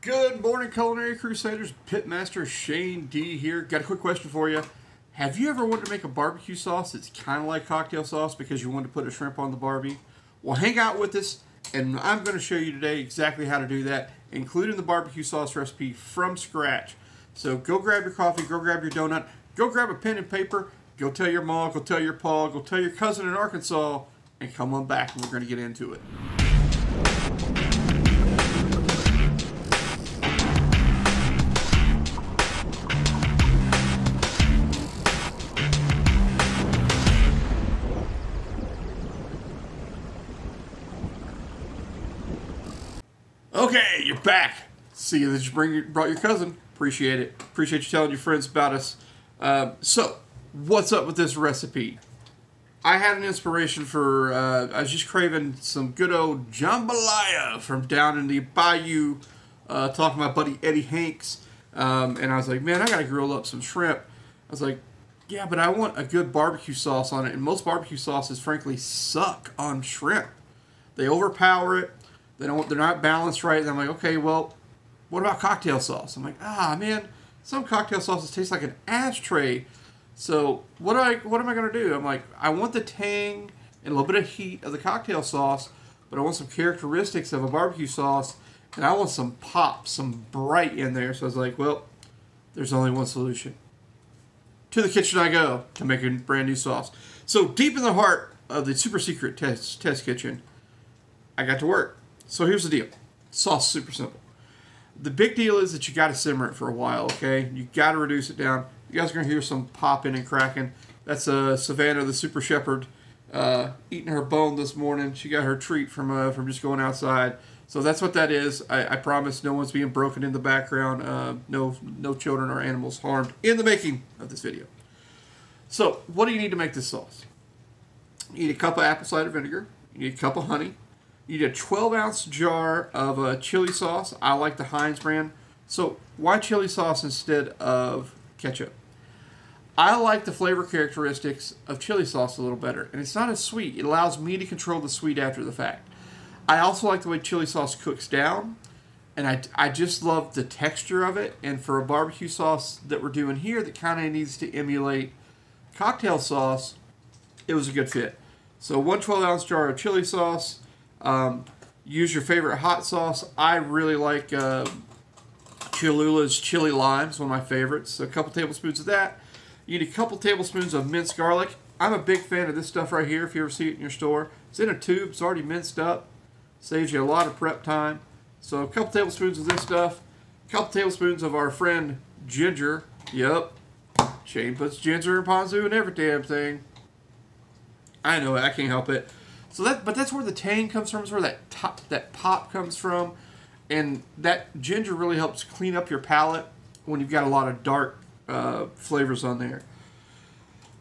Good morning, Culinary Crusaders. Pitmaster Shane D here. Got a quick question for you. Have you ever wanted to make a barbecue sauce that's kind of like cocktail sauce because you wanted to put a shrimp on the barbie? Well, hang out with us, and I'm going to show you today exactly how to do that, including the barbecue sauce recipe from scratch. So go grab your coffee, go grab your donut, go grab a pen and paper, go tell your mom, go tell your pa, go tell your cousin in Arkansas, and come on back, and we're going to get into it. Okay, you're back. See that you brought your cousin. Appreciate it. Appreciate you telling your friends about us. So, what's up with this recipe? I had an inspiration for, I was just craving some good old jambalaya from down in the bayou, talking to my buddy Eddie Hanks. And I was like, man, I gotta grill up some shrimp. I was like, yeah, but I want a good barbecue sauce on it. And most barbecue sauces, frankly, suck on shrimp. They overpower it. They're not balanced right. And I'm like, okay, well, what about cocktail sauce? I'm like, man, some cocktail sauces taste like an ashtray. So what am I gonna do? I'm like, I want the tang and a little bit of heat of the cocktail sauce, but I want some characteristics of a barbecue sauce, and I want some pop, some bright in there. So I was like, well, there's only one solution. To the kitchen I go to make a brand new sauce. So deep in the heart of the super secret test kitchen, I got to work. So here's the deal. Sauce is super simple. The big deal is that you got to simmer it for a while, okay? You got to reduce it down. You guys are going to hear some popping and cracking. That's Savannah, the super shepherd, eating her bone this morning. She got her treat from just going outside. So that's what that is. I promise no one's being broken in the background. No children or animals harmed in the making of this video. So what do you need to make this sauce? You need a cup of apple cider vinegar. You need a cup of honey. You need a 12-ounce jar of chili sauce. I like the Heinz brand. So why chili sauce instead of ketchup? I like the flavor characteristics of chili sauce a little better. And it's not as sweet. It allows me to control the sweet after the fact. I also like the way chili sauce cooks down. And I just love the texture of it. And for a barbecue sauce that we're doing here that kind of needs to emulate cocktail sauce, it was a good fit. So one 12-ounce jar of chili sauce. Use your favorite hot sauce. I really like Cholula's chili lime. It's one of my favorites. So a couple tablespoons of that. You need a couple tablespoons of minced garlic. I'm a big fan of this stuff right here if you ever see it in your store. It's in a tube. It's already minced up. Saves you a lot of prep time. So a couple tablespoons of this stuff. A couple tablespoons of our friend ginger. Yep. Shane puts ginger and ponzu in every damn thing. I know it. I can't help it. So but that's where the tang comes from. It's where that pop comes from, and that ginger really helps clean up your palate when you've got a lot of dark flavors on there.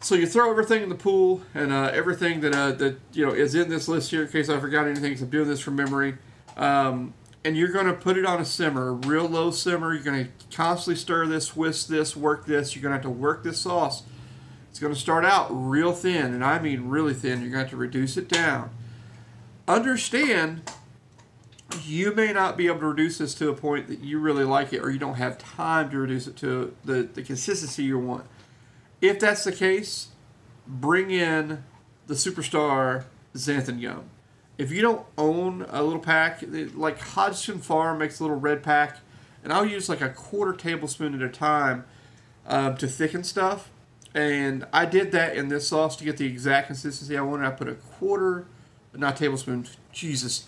So you throw everything in the pool, and everything that is in this list here, in case I forgot anything, because I'm doing this from memory. And you're going to put it on a simmer, a real low simmer. You're going to constantly stir this, whisk this, work this. You're going to have to work this sauce. It's going to start out real thin, and I mean really thin. You're going to have to reduce it down. Understand, you may not be able to reduce this to a point that you really like it, or you don't have time to reduce it to the consistency you want. If that's the case, bring in the superstar xanthan gum. If you don't own a little pack, like Hodgson Farm makes a little red pack, and I'll use like a quarter tablespoon at a time to thicken stuff. And I did that in this sauce to get the exact consistency I wanted. I put a quarter, not tablespoon, Jesus.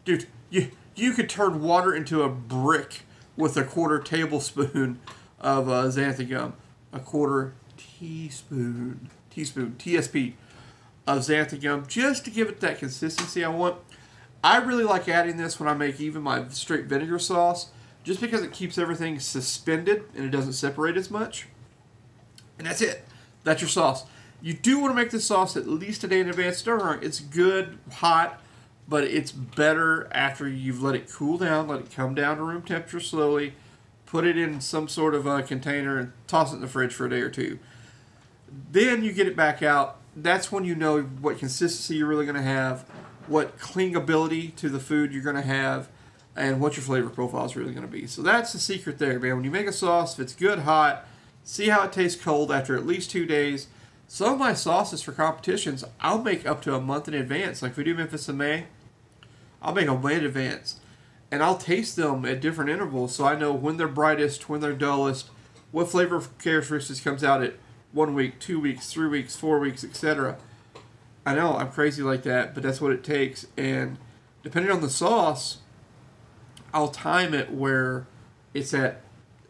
Dude, you could turn water into a brick with a quarter tablespoon of xanthan gum. A quarter teaspoon, TSP of xanthan gum, just to give it that consistency I want. I really like adding this when I make even my straight vinegar sauce, just because it keeps everything suspended and it doesn't separate as much. And that's it. That's your sauce. You do want to make this sauce at least a day in advance. Stir. It's good, hot, but it's better after you've let it cool down, let it come down to room temperature slowly, put it in some sort of a container, and toss it in the fridge for a day or two. Then you get it back out. That's when you know what consistency you're really going to have, what clingability to the food you're going to have, and what your flavor profile is really going to be. So that's the secret there, man. When you make a sauce, if it's good hot, see how it tastes cold after at least 2 days. Some of my sauces for competitions, I'll make up to a month in advance. Like if we do Memphis in May, I'll make them way in advance. And I'll taste them at different intervals so I know when they're brightest, when they're dullest, what flavor characteristics comes out at 1 week, 2 weeks, 3 weeks, 4 weeks, etc. I know, I'm crazy like that, but that's what it takes. And depending on the sauce, I'll time it where it's at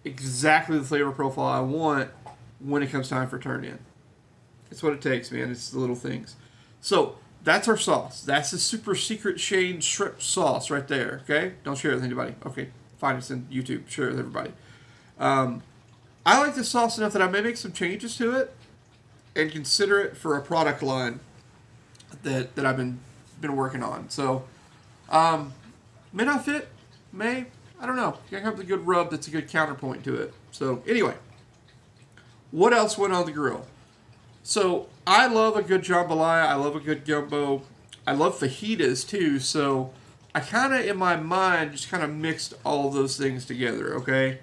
exactly the flavor profile I want when it comes time for turn in. It's what it takes, man. It's the little things. So, that's our sauce. That's the super secret Shane shrimp sauce right there, okay? Don't share it with anybody. Okay, fine, it's in YouTube. Share it with everybody. I like this sauce enough that I may make some changes to it and consider it for a product line that I've been working on. So, may not fit. May. I don't know. You can come up with a good rub that's a good counterpoint to it. So, anyway. What else went on the grill? So, I love a good jambalaya. I love a good gumbo. I love fajitas, too. So, I kind of, in my mind, just kind of mixed all of those things together, okay?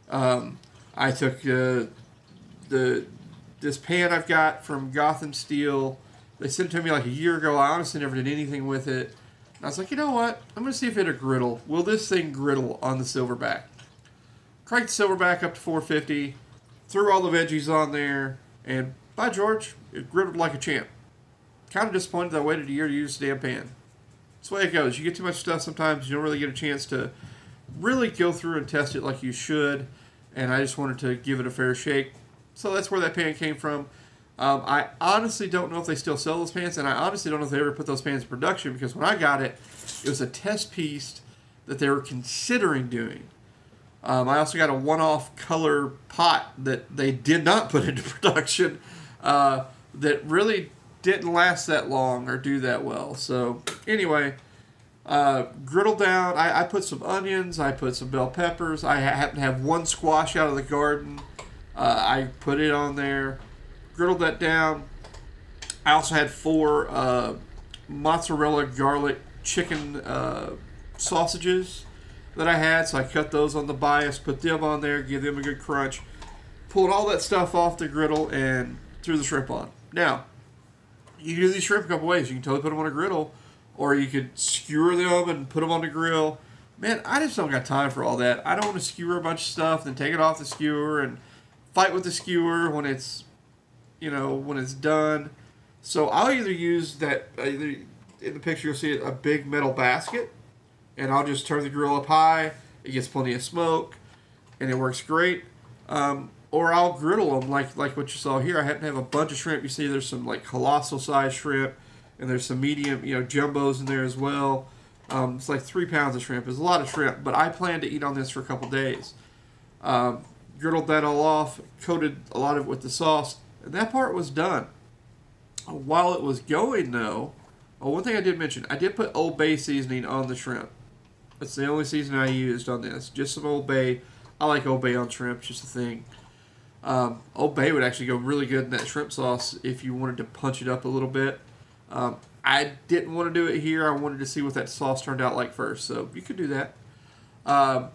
I took this pan I've got from Gotham Steel. They sent it to me like a year ago. I honestly never did anything with it. And I was like, you know what? I'm going to see if it'll griddle. Will this thing griddle on the silverback? Cranked the silverback up to 450. Threw all the veggies on there. And by George, it griddled like a champ. Kind of disappointed that I waited a year to use the damn pan. That's the way it goes. You get too much stuff sometimes. You don't really get a chance to really go through and test it like you should. And I just wanted to give it a fair shake. So that's where that pan came from. I honestly don't know if they still sell those pans, and I honestly don't know if they ever put those pans in production, because when I got it, it was a test piece that they were considering doing. I also got a one-off color pot that they did not put into production that really didn't last that long or do that well. So anyway, griddle down. I put some onions. I put some bell peppers. I happen to have one squash out of the garden. I put it on there. Griddled that down. I also had 4 mozzarella garlic chicken sausages that I had, so I cut those on the bias, put them on there, give them a good crunch, pulled all that stuff off the griddle, and threw the shrimp on. Now, you can do these shrimp a couple ways. You can totally put them on a griddle, or you could skewer them and put them on the grill. Man, I just don't got time for all that. I don't want to skewer a bunch of stuff, then take it off the skewer and fight with the skewer when it's, when it's done. So I'll either use that, in the picture you'll see it, a big metal basket, and I'll just turn the grill up high. It gets plenty of smoke, and it works great. Or I'll griddle them like what you saw here. I happen to have a bunch of shrimp. You see there's some like colossal size shrimp, and there's some medium, jumbos in there as well. It's like 3 pounds of shrimp. It's a lot of shrimp, but I plan to eat on this for a couple days. Griddled that all off, coated a lot of it with the sauce, and that part was done. While it was going, though, one thing I did mention, I did put Old Bay seasoning on the shrimp. That's the only seasoning I used on this. Just some Old Bay. I like Old Bay on shrimp, just a thing. Old Bay would actually go really good in that shrimp sauce if you wanted to punch it up a little bit. I didn't want to do it here. I wanted to see what that sauce turned out like first, so you could do that.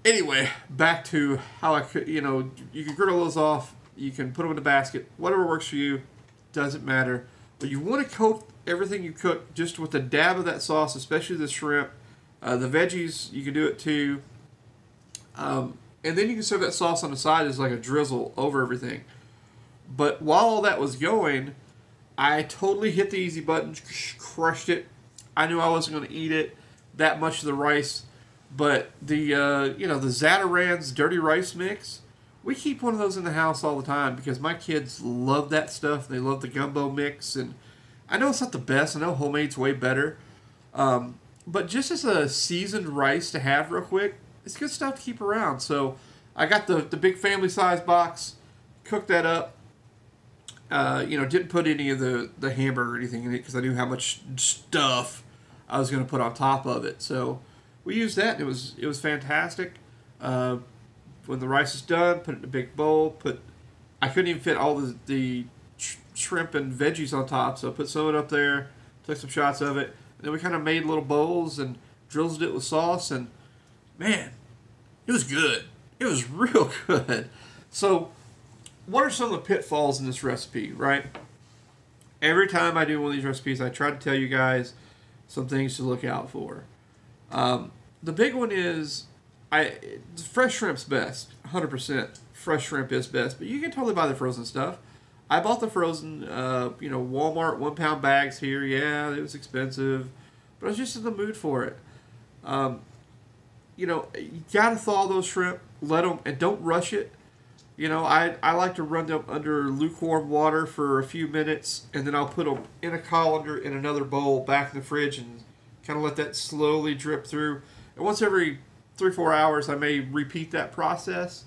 Anyway, back to how I could, you can griddle those off. You can put them in a basket. Whatever works for you, doesn't matter. But you want to coat everything you cook just with a dab of that sauce, especially the shrimp. The veggies, you can do it too. And then you can serve that sauce on the side as like a drizzle over everything. But while all that was going, I totally hit the easy button, crushed it. I knew I wasn't going to eat it, that much of the rice. But the Zatarain's dirty rice mix, we keep one of those in the house all the time because my kids love that stuff. They love the gumbo mix, and I know it's not the best. I know homemade's way better. But just as a seasoned rice to have real quick, it's good stuff to keep around. So I got the big family size box, cooked that up. Didn't put any of the hamburger or anything in it because I knew how much stuff I was going to put on top of it. So we used that, and it was fantastic. When the rice is done, put it in a big bowl. I couldn't even fit all the shrimp and veggies on top, so I put some of it up there, took some shots of it, and then we kind of made little bowls and drizzled it with sauce, and man, it was good. It was real good. So, what are some of the pitfalls in this recipe, right? Every time I do one of these recipes, I try to tell you guys some things to look out for. The big one is, fresh shrimp's best, 100%. Fresh shrimp is best, but you can totally buy the frozen stuff. I bought the frozen, Walmart 1 pound bags here. Yeah, it was expensive, but I was just in the mood for it. You gotta thaw those shrimp, let them, and don't rush it. I like to run them under lukewarm water for a few minutes, and then I'll put them in a colander in another bowl back in the fridge and kind of let that slowly drip through. And once every 3-4 hours, I may repeat that process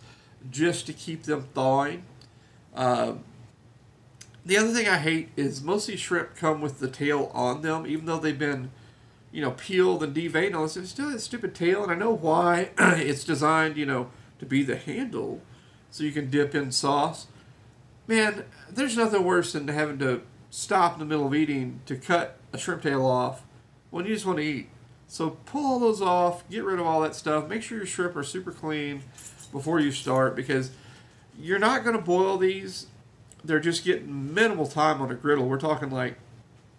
just to keep them thawing. The other thing I hate is most of these shrimp come with the tail on them, even though they've been, peeled and deveined. It's still that stupid tail, and I know why. It's designed, to be the handle, so you can dip in sauce. Man, there's nothing worse than having to stop in the middle of eating to cut a shrimp tail off when you just want to eat. So pull all those off, get rid of all that stuff, make sure your shrimp are super clean before you start, because you're not going to boil these. They're just getting minimal time on a griddle. We're talking like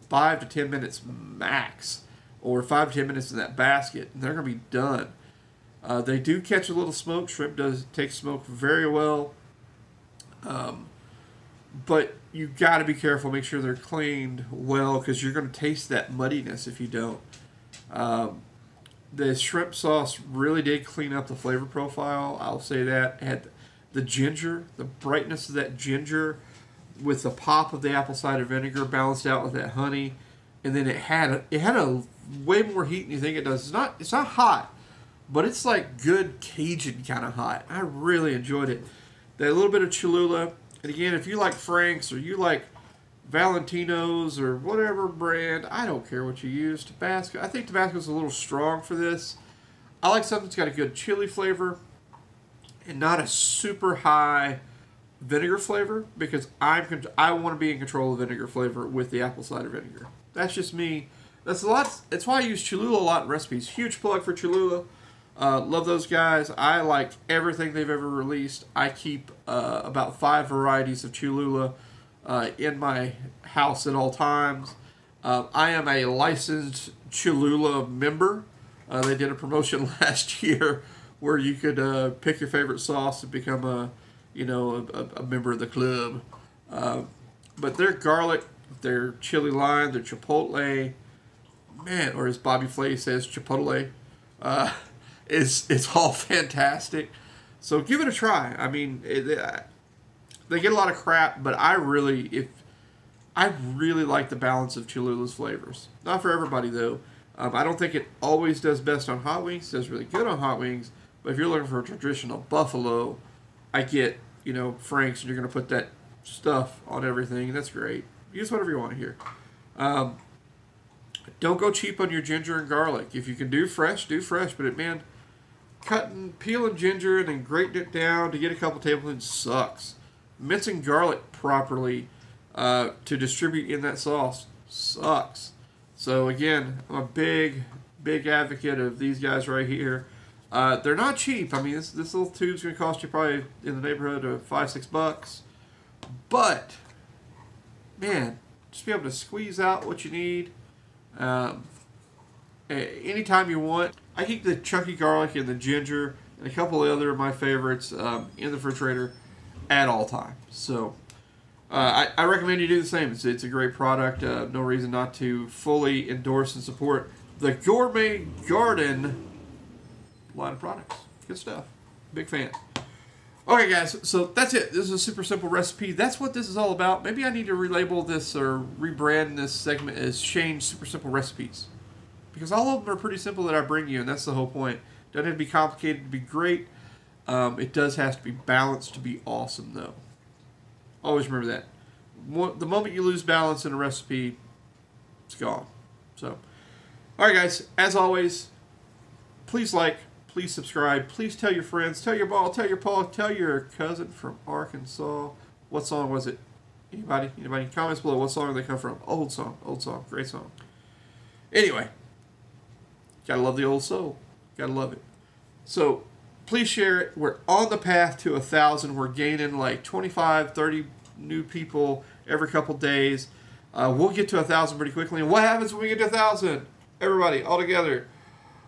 5 to 10 minutes max, or 5 to 10 minutes in that basket, and they're going to be done. They do catch a little smoke. Shrimp does take smoke very well. But you got to be careful. Make sure they're cleaned well, because you're going to taste that muddiness if you don't. The shrimp sauce really did clean up the flavor profile. I'll say that. It had the ginger, the brightness of that ginger with the pop of the apple cider vinegar balanced out with that honey. And then it had a way more heat than you think it does. It's not hot, but it's like good Cajun kind of hot. I really enjoyed it. That little bit of Cholula. And again, if you like Frank's or you like Valentino's or whatever brand, I don't care what you use. Tabasco. I think Tabasco's a little strong for this. I like something that's got a good chili flavor and not a super high vinegar flavor, because I want to be in control of vinegar flavor with the apple cider vinegar. That's just me. That's why I use Cholula a lot in recipes. Huge plug for Cholula. Love those guys. I like everything they've ever released. I keep about 5 varieties of Cholula in my house at all times. I am a licensed Cholula member. They did a promotion last year where you could pick your favorite sauce and become a member of the club. But their garlic, their chili lime, their chipotle, man, or as Bobby Flay says, chipotle, it's all fantastic. So give it a try. I mean, they get a lot of crap, but I really like the balance of Cholula's flavors. Not for everybody though. I don't think it always does best on hot wings. It does really good on hot wings. But if you're looking for a traditional buffalo, I get, Frank's, and you're going to put that stuff on everything, and that's great. Use whatever you want here. Don't go cheap on your ginger and garlic. If you can do fresh, do fresh. But peeling ginger and then grating it down to get a couple tablespoons sucks. Mincing garlic properly to distribute in that sauce sucks. So again, I'm a big advocate of these guys right here. They're not cheap. I mean, this little tube's going to cost you probably in the neighborhood of $5-6. But, man, just be able to squeeze out what you need anytime you want. I keep the chunky garlic and the ginger and a couple of other of my favorites in the refrigerator at all times. So, I recommend you do the same. It's a great product. No reason not to fully endorse and support the Gourmet Garden line of products. Good stuff. Big fan. Okay, guys, so that's it. This is a super simple recipe. That's what this is all about. Maybe I need to relabel this or rebrand this segment as Shane's Super Simple Recipes, because all of them are pretty simple that I bring you, and that's the whole point. Doesn't have to be complicated to be great. It does have to be balanced to be awesome, though. Always remember that. The moment you lose balance in a recipe, it's gone. So, all right, guys, as always, please like, please subscribe, please tell your friends, tell your ball, tell your paw, tell your cousin from Arkansas. What song was it? Anybody? Comments below. What song did they come from? Old song, great song. Anyway, Gotta love the old soul. Gotta love it. So please share it. We're on the path to 1,000. We're gaining like 25, 30 new people every couple days. We'll get to 1,000 pretty quickly. And what happens when we get to 1,000? Everybody, all together,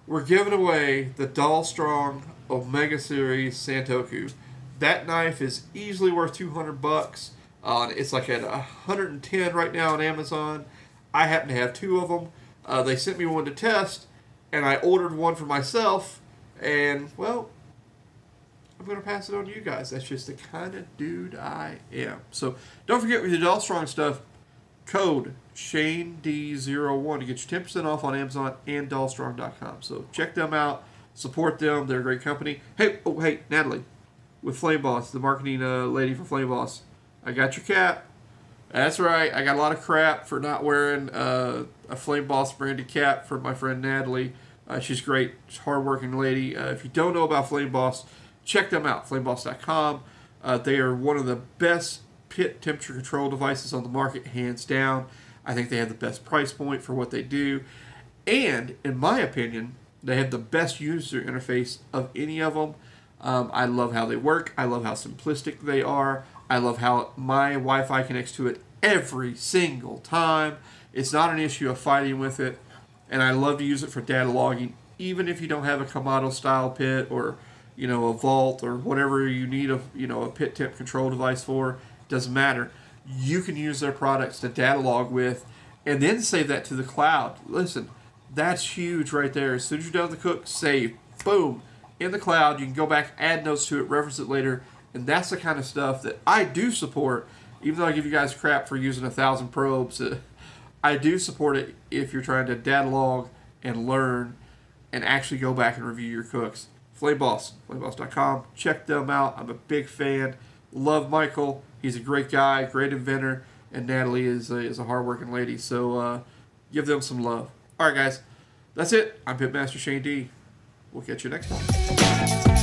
we're giving away the Doll Strong Omega Series Santoku. That knife is easily worth $200. It's like at 110 right now on Amazon. I happen to have 2 of them. They sent me one to test, and I ordered one for myself. And, well, I'm going to pass it on to you guys. That's just the kind of dude I am. So don't forget, with the Doll Strong stuff, code Shane D01 to get your 10% off on Amazon and dollstrong.com. So check them out. Support them. They're a great company. Hey, Natalie, with Flameboss, the marketing lady for Flameboss, I got your cap. That's right. I got a lot of crap for not wearing a Flameboss branded cap for my friend Natalie. She's great. She's a hardworking lady. If you don't know about Flameboss, check them out, flameboss.com. They are one of the best pit temperature control devices on the market, hands down. I think they have the best price point for what they do. And, in my opinion, they have the best user interface of any of them. I love how they work. I love how simplistic they are. I love how my Wi-Fi connects to it every single time. It's not an issue of fighting with it. And I love to use it for data logging, even if you don't have a Kamado style pit or, you know, a vault or whatever you need a pit temp control device for. Doesn't matter. You can use their products to data log with and then save that to the cloud. Listen, that's huge right there. As soon as you're done with the cook, save. Boom. In the cloud. You can go back, add notes to it, reference it later. And that's the kind of stuff that I do support. Even though I give you guys crap for using 1,000 probes, I do support it if you're trying to data log and learn and actually go back and review your cooks. Flameboss, flameboss.com. Check them out. I'm a big fan. Love Michael. He's a great guy, great inventor. And Natalie is a hardworking lady. So give them some love. All right, guys. That's it. I'm Pitmaster Shane D. We'll catch you next time.